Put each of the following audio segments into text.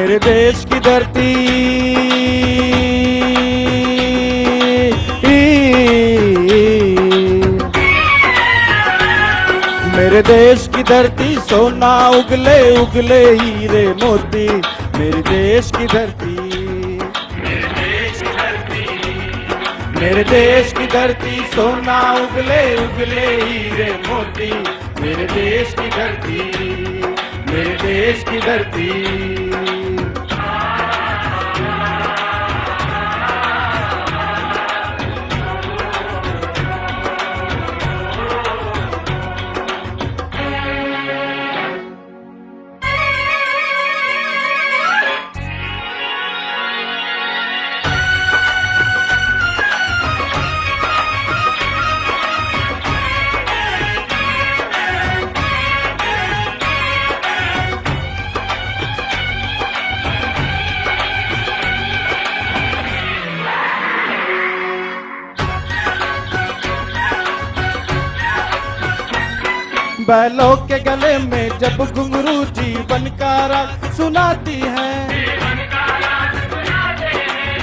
मेरे देश की धरती मेरे देश की धरती सोना उगले उगले हीरे मोती। मेरे देश की धरती मेरे देश की धरती सोना उगले उगले हीरे मोती। मेरे देश की धरती मेरे देश की धरती। बैलों के गले में जब घुंघरू जीवन का राग सुनाती है,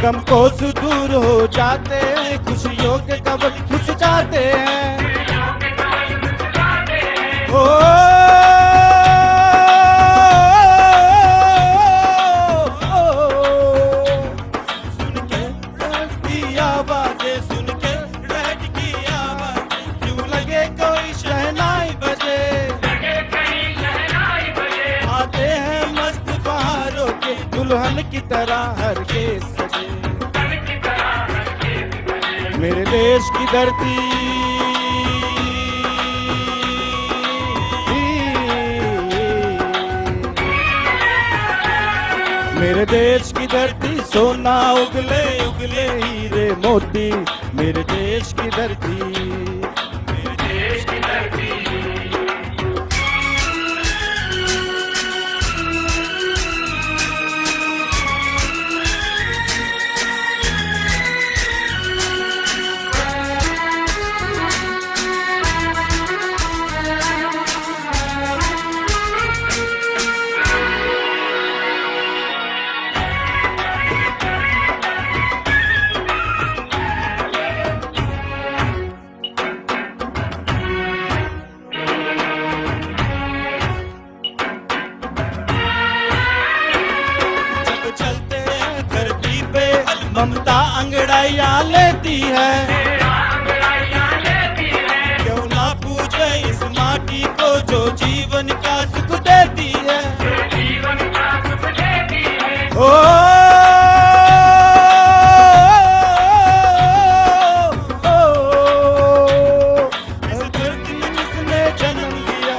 गम को दूर हो जाते हैं, खुशियों के कब खुश जाते हैं। ओ सुन के की आवाज़ें, सुन के बैठ की आवाज़ें, क्यों लगे कोई शहनाई बजे। आते हैं मस्त बहारों के दुल्हन की तरह हर के सजे। मेरे देश की धरती मेरे देश की धरती सोना उगले उगले हीरे मोती। मेरे देश की धरती मेरे देश की धरती। ममता अंगड़ाइया लेती है, क्यों ना पूछे इस माटी को जो जीवन का सुख देती है। ओ इस धरती पे जिसने जन्म लिया,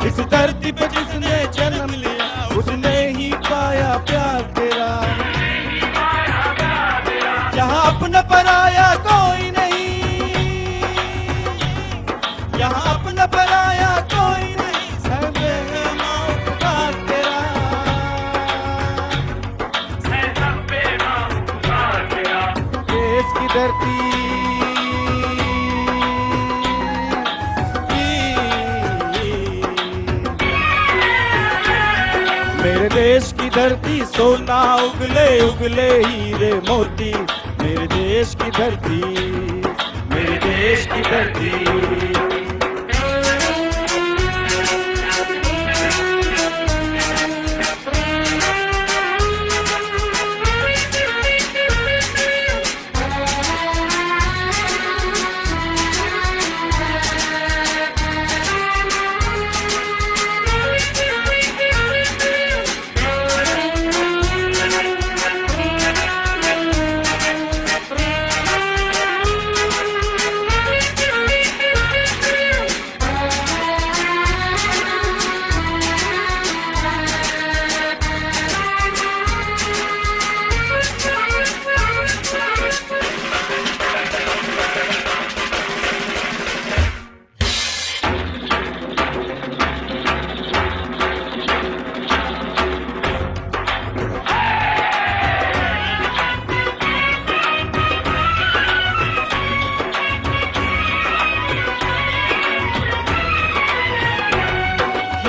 इस धरती पे जिसने जन्म लिया, उसने ही पाया प्यार तेरा। यहाँ अपना पराया कोई नहीं, यहाँ अपना पराया कोई नहीं, सब पे माँ पुकार तेरा, सब पे माँ पुकार तेरा। देश की धरती मेरे देश की धरती सोना उगले उगले हीरे मोती। मेरे देश की धरती मेरे देश की धरती।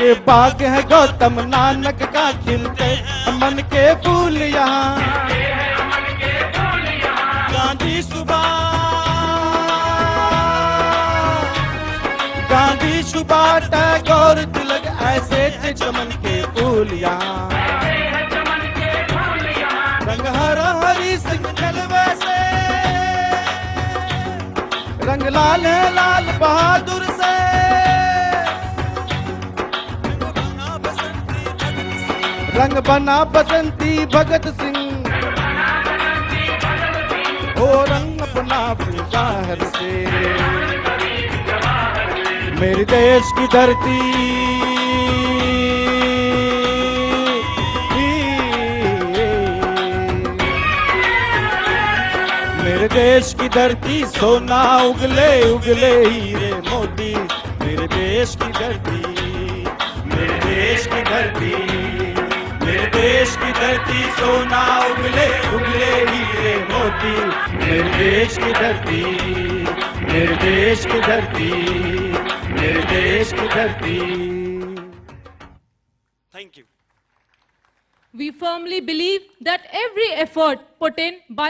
ये बाग है गौतम नानक का, खिलते मन के फूल यहाँ। गांधी सुभाष टैगोर तिलक ऐसे थे चमन के फूल यहाँ। रंग हरा हरी सिंह जलवे से, रंग लाल है लाल बहादुर से। रंग बना बसंती भगत सिंह, ओ रंग बना बाहर से। मेरे देश की धरती, मेरे देश की धरती सोना उगले उगले हीरे मोती। मेरे देश की धरती, मेरे देश की धरती, मेरे देश की धरती सोना उगले उगले हीरे मोती। मेरे देश की धरती, मेरे देश की धरती, मेरे देश की धरती। Thank you. We firmly believe that every effort put in by